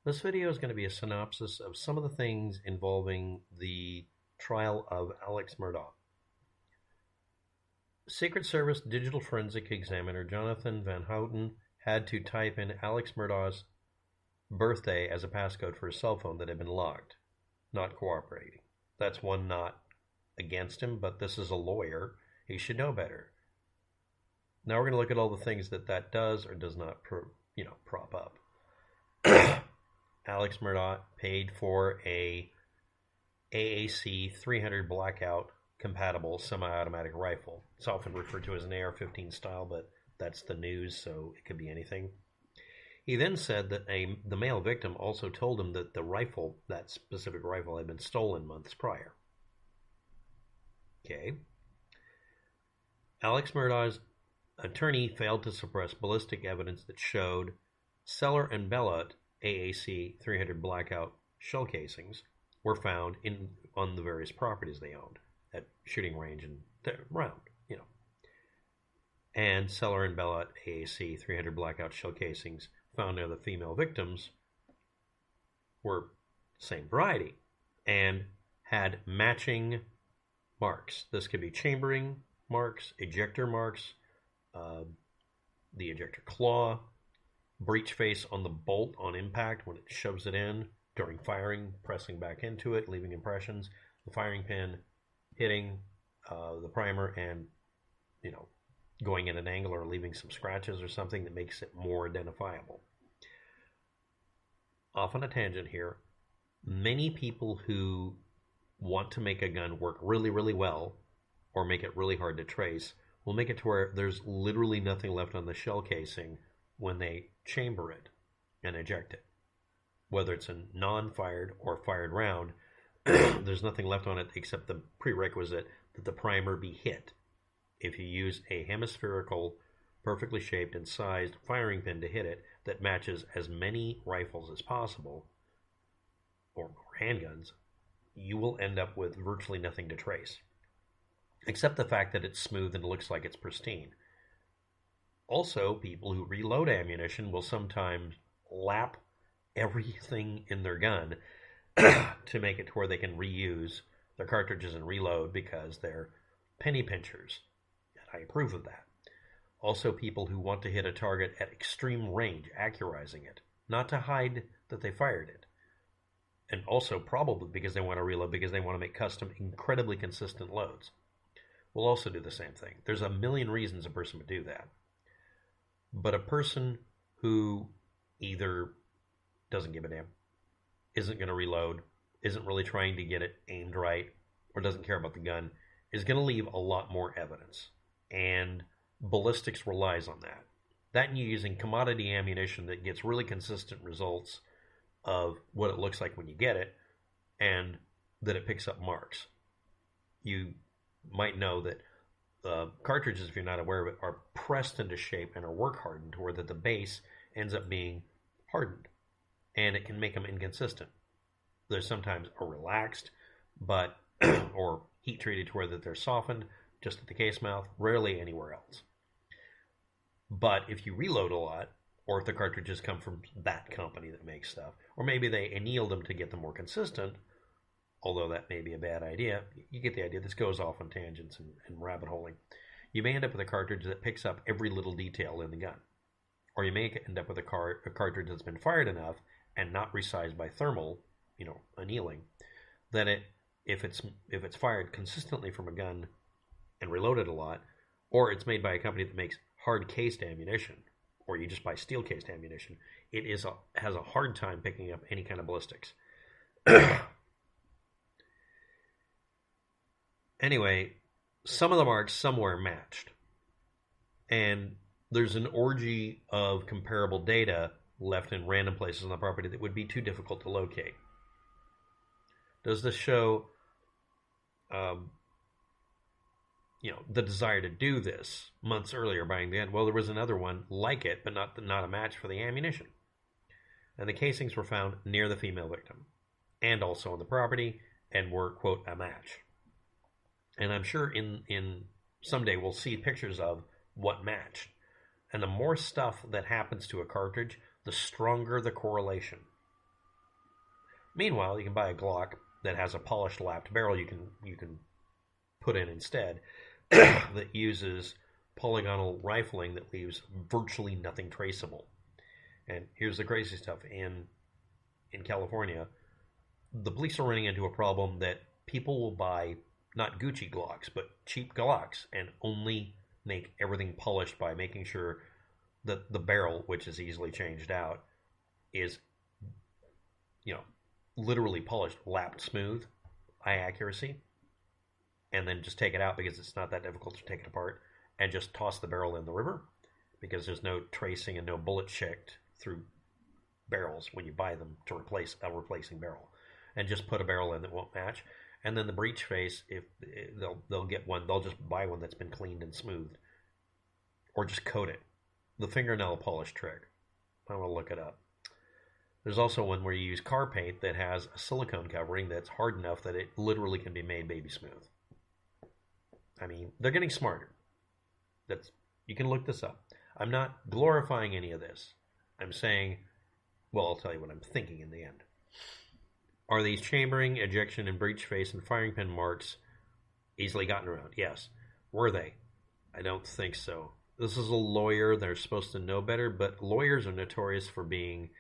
This video is going to be a synopsis of some of the things involving the trial of Alex Murdaugh. Secret Service Digital Forensic Examiner Jonathan VanHouten had to type in Alex Murdaugh's birthday as a passcode for his cell phone that had been logged, not cooperating. That's one not against him, but this is a lawyer. He should know better. Now we're going to look at all the things that does or does not prop up. Alex Murdaugh paid for a AAC 300 Blackout compatible semi-automatic rifle. It's often referred to as an AR-15 style, but that's the news, so it could be anything. He then said that the male victim also told him that that specific rifle, had been stolen months prior. Okay. Alex Murdaugh's attorney failed to suppress ballistic evidence that showed Sellier Bellot AAC 300 Blackout shell casings were found on the various properties they owned at shooting range and around, And Sellier and Bellot AAC 300 Blackout shell casings found near the female victims were the same variety and had matching marks. This could be chambering marks, ejector marks, the ejector claw, breech face on the bolt on impact when it shoves it in during firing, pressing back into it, leaving impressions, the firing pin hitting the primer and, going at an angle or leaving some scratches or something that makes it more identifiable. Off on a tangent here, many people who want to make a gun work really, really well or make it really hard to trace will make it to where there's literally nothing left on the shell casing when they chamber it and eject it. Whether it's a non-fired or fired round, there's nothing left on it except the prerequisite that the primer be hit. If you use a hemispherical, perfectly shaped and sized firing pin to hit it that matches as many rifles as possible, or handguns, you will end up with virtually nothing to trace, except the fact that it's smooth and looks like it's pristine. Also, people who reload ammunition will sometimes lap everything in their gun to make it to where they can reuse their cartridges and reload because they're penny pinchers. And I approve of that. Also, people who want to hit a target at extreme range, accurizing it, not to hide that they fired it. And also probably because they want to reload, because they want to make custom, incredibly consistent loads. Will also do the same thing. There's a million reasons a person would do that. But a person who either doesn't give a damn, isn't going to reload, isn't really trying to get it aimed right, or doesn't care about the gun, is going to leave a lot more evidence. And ballistics relies on that. That and you using commodity ammunition that gets really consistent results of what it looks like when you get it, and that it picks up marks. You might know that cartridges, if you're not aware of it, are pressed into shape and are work hardened to where that the base ends up being hardened, and it can make them inconsistent. There's sometimes a relaxed, but or heat treated to where that they're softened just at the case mouth, rarely anywhere else. But if you reload a lot, or if the cartridges come from that company that makes stuff, or maybe they annealed them to get them more consistent, although that may be a bad idea, you get the idea. This goes off on tangents and rabbit holing. You may end up with a cartridge that picks up every little detail in the gun. Or you may end up with a cartridge that's been fired enough and not resized by thermal, annealing, that if it's fired consistently from a gun and reloaded a lot, or it's made by a company that makes hard-cased ammunition, or you just buy steel-cased ammunition, it has a hard time picking up any kind of ballistics. Anyway, some of the marks somewhere matched. And there's an orgy of comparable data left in random places on the property that would be too difficult to locate. Does this show the desire to do this months earlier buying the gun? Well, there was another one like it, but not a match for the ammunition. And the casings were found near the female victim and also on the property and were, quote, a match. And I'm sure in someday we'll see pictures of what matched. And the more stuff that happens to a cartridge, the stronger the correlation. Meanwhile, you can buy a Glock that has a polished lapped barrel you can put in instead that uses polygonal rifling that leaves virtually nothing traceable. And here's the crazy stuff. In California, the police are running into a problem that people will buy not Gucci Glocks, but cheap Glocks and only make everything polished by making sure that the barrel, which is easily changed out, is, you know, literally polished, lapped smooth, high accuracy, and then just take it out because it's not that difficult to take it apart and just toss the barrel in the river because there's no tracing and no bullet checked through barrels when you buy them to replace a replacing barrel, and just put a barrel in that won't match. And then the breech face, if they'll get one, they'll just buy one that's been cleaned and smoothed, or just coat it. The fingernail polish trick. I'm gonna look it up. There's also one where you use car paint that has a silicone covering that's hard enough that it literally can be made baby smooth. I mean, they're getting smarter. You can look this up. I'm not glorifying any of this. I'm saying, well, I'll tell you what I'm thinking in the end. Are these chambering, ejection, and breech face and firing pin marks easily gotten around? Yes. Were they? I don't think so. This is a lawyer. They're supposed to know better, but lawyers are notorious for being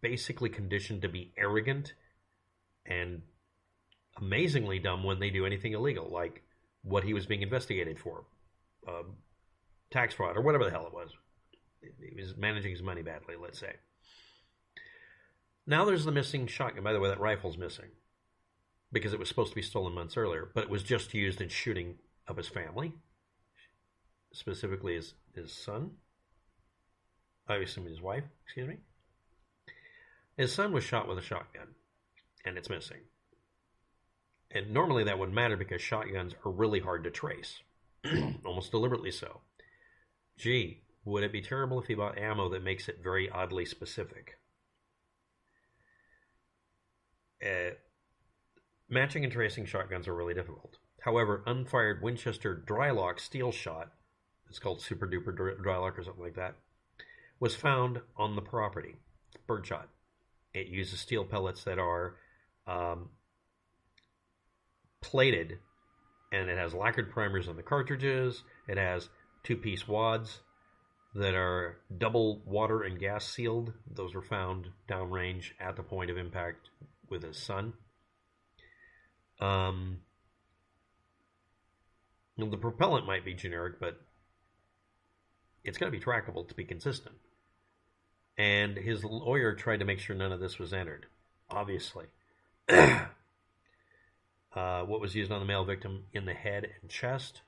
basically conditioned to be arrogant and amazingly dumb when they do anything illegal, like what he was being investigated for, tax fraud or whatever the hell it was. He was managing his money badly, let's say. Now there's the missing shotgun. By the way, that rifle's missing because it was supposed to be stolen months earlier, but it was just used in shooting of his family, specifically his son. I assume his wife, excuse me. His son was shot with a shotgun, and it's missing. And normally that wouldn't matter because shotguns are really hard to trace, almost deliberately so. Gee, would it be terrible if he bought ammo that makes it very oddly specific? Matching and tracing shotguns are really difficult. However, unfired Winchester DryLok steel shot, it's called Super Duper DryLok or something like that, was found on the property. Birdshot. It uses steel pellets that are plated, and it has lacquered primers on the cartridges. It has two-piece wads that are double water and gas sealed. Those were found downrange at the point of impact with his son. The propellant might be generic, but it's got to be trackable to be consistent. And his lawyer tried to make sure none of this was entered, obviously. What was used on the male victim in the head and chest?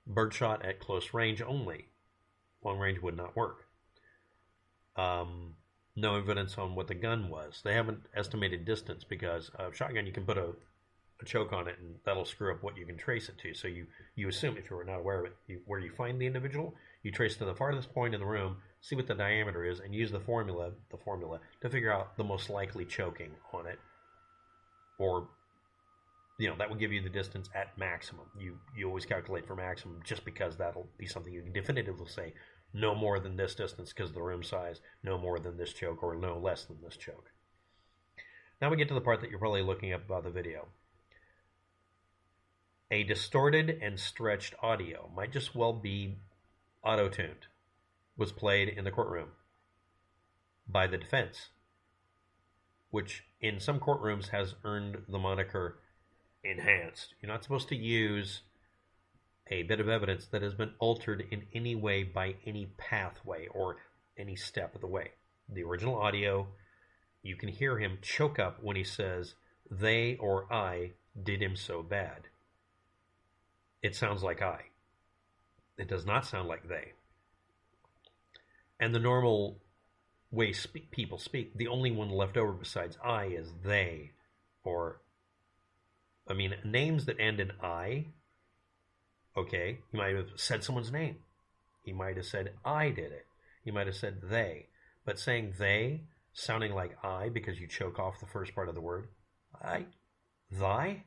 Birdshot at close range only. Long range would not work. No evidence on what the gun was. They haven't estimated distance because a shotgun, you can put a choke on it and that'll screw up what you can trace it to. So you assume, if you were not aware of it, where you find the individual, you trace to the farthest point in the room, see what the diameter is, and use the formula to figure out the most likely choking on it. Or, that will give you the distance at maximum. You always calculate for maximum just because that'll be something you can definitively say, no more than this distance because of the room size, no more than this choke, or no less than this choke. Now we get to the part that you're probably looking up about the video. A distorted and stretched audio, might just well be auto-tuned, was played in the courtroom by the defense, which in some courtrooms has earned the moniker enhanced. You're not supposed to use a bit of evidence that has been altered in any way by any pathway or any step of the way. The original audio, you can hear him choke up when he says, "They or I did him so bad." It sounds like I. It does not sound like they. And the normal way people speak, the only one left over besides I is they. Or, names that end in I, okay, he might have said someone's name. He might have said I did it. He might have said they. But saying they, sounding like I because you choke off the first part of the word, I, thy?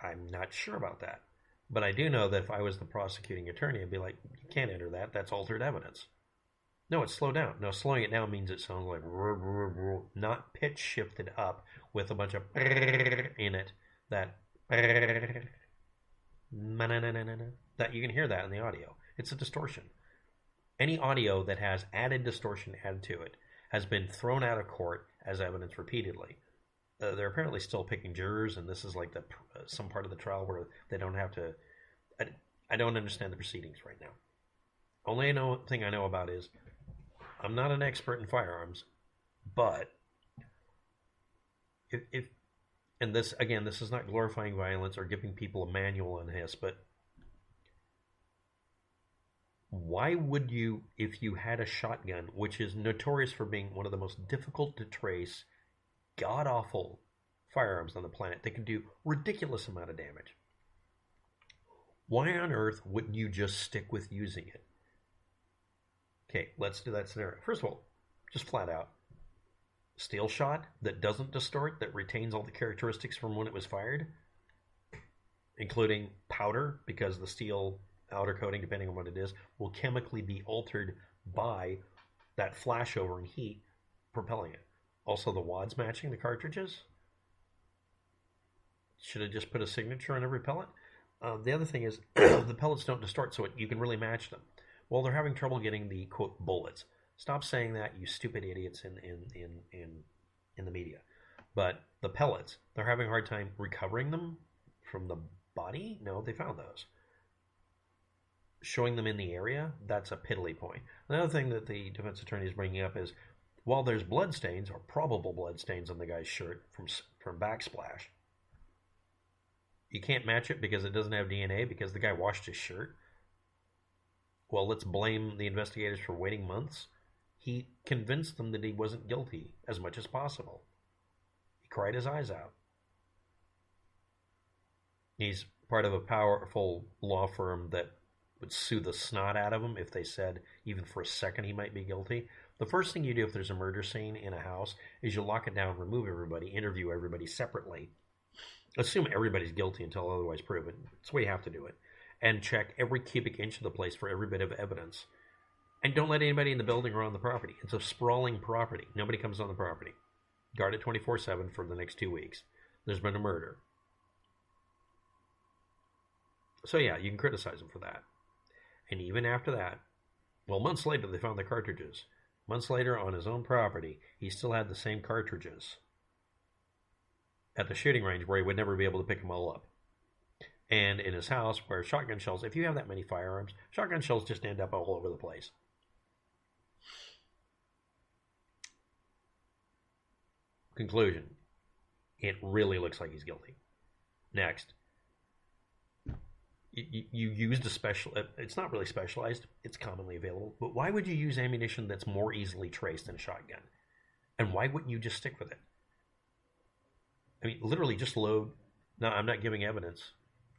I'm not sure about that. But I do know that if I was the prosecuting attorney, I'd be like, you can't enter that. That's altered evidence. No, it's slowed down. No, slowing it down means it sounds like not pitch shifted up with a bunch of in it. That that you can hear that in the audio. It's a distortion. Any audio that has added distortion added to it has been thrown out of court as evidence repeatedly. They're apparently still picking jurors, and this is like some part of the trial where they don't have to. I don't understand the proceedings right now. Only thing I know about is I'm not an expert in firearms, but if and this again, this is not glorifying violence or giving people a manual on this, but why would you, if you had a shotgun, which is notorious for being one of the most difficult to trace, god awful firearms on the planet, that can do ridiculous amount of damage, why on earth wouldn't you just stick with using it? Okay, let's do that scenario. First of all, just flat out, steel shot that doesn't distort, that retains all the characteristics from when it was fired, including powder, because the steel outer coating, depending on what it is, will chemically be altered by that flashover and heat propelling it. Also, the wads matching the cartridges. Should have just put a signature on every pellet. The other thing is the pellets don't distort, so you can really match them. Well, they're having trouble getting the quote bullets. Stop saying that, you stupid idiots in the media. But the pellets, they're having a hard time recovering them from the body. No, they found those. Showing them in the area, that's a piddly point. Another thing that the defense attorney is bringing up is, while there's blood stains or probable blood stains on the guy's shirt from backsplash, you can't match it because it doesn't have DNA because the guy washed his shirt. Well, let's blame the investigators for waiting months. He convinced them that he wasn't guilty as much as possible. He cried his eyes out. He's part of a powerful law firm that would sue the snot out of him if they said even for a second he might be guilty. The first thing you do if there's a murder scene in a house is you lock it down, remove everybody, interview everybody separately. Assume everybody's guilty until otherwise proven. That's the way you have to do it. And check every cubic inch of the place for every bit of evidence. And don't let anybody in the building or on the property. It's a sprawling property. Nobody comes on the property. Guard it 24/7 for the next 2 weeks. There's been a murder. So yeah, you can criticize him for that. And even after that, well, months later they found the cartridges. Months later on his own property, he still had the same cartridges at the shooting range where he would never be able to pick them all up. And in his house where shotgun shells, if you have that many firearms, shotgun shells just end up all over the place. Conclusion, it really looks like he's guilty. Next, you used a special, it's not really specialized, it's commonly available, but why would you use ammunition that's more easily traced than a shotgun? And why wouldn't you just stick with it? I mean, literally just load. Now, I'm not giving evidence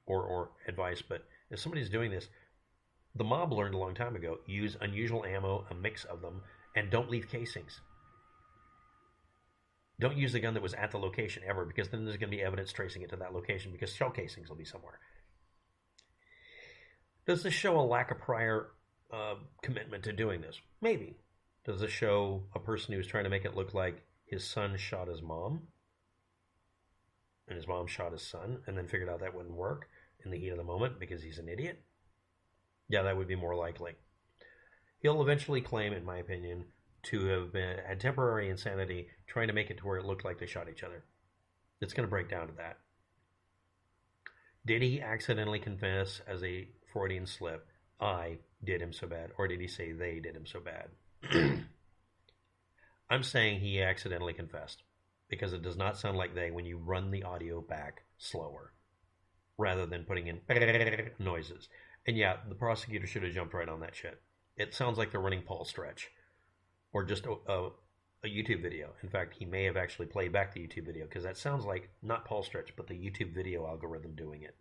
or advice, but if somebody's doing this, the mob learned a long time ago, use unusual ammo, a mix of them, and don't leave casings. Don't use the gun that was at the location ever, because then there's going to be evidence tracing it to that location because shell casings will be somewhere. Does this show a lack of prior commitment to doing this? Maybe. Does this show a person who's trying to make it look like his son shot his mom? And his mom shot his son and then figured out that wouldn't work in the heat of the moment because he's an idiot? Yeah, that would be more likely. He'll eventually claim, in my opinion, to have had temporary insanity trying to make it to where it looked like they shot each other. It's going to break down to that. Did he accidentally confess as a Freudian slip, I did him so bad, or did he say they did him so bad? I'm saying he accidentally confessed, because it does not sound like they when you run the audio back slower, rather than putting in noises. And yeah, the prosecutor should have jumped right on that shit. It sounds like they're running Paul Stretch, or just a YouTube video. In fact, he may have actually played back the YouTube video, because that sounds like not Paul Stretch, but the YouTube video algorithm doing it.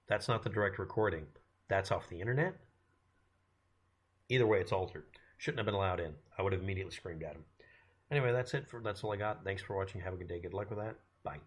That's not the direct recording. That's off the internet. Either way, it's altered. Shouldn't have been allowed in. I would have immediately screamed at him. Anyway, that's all I got. Thanks for watching. Have a good day. Good luck with that. Bye.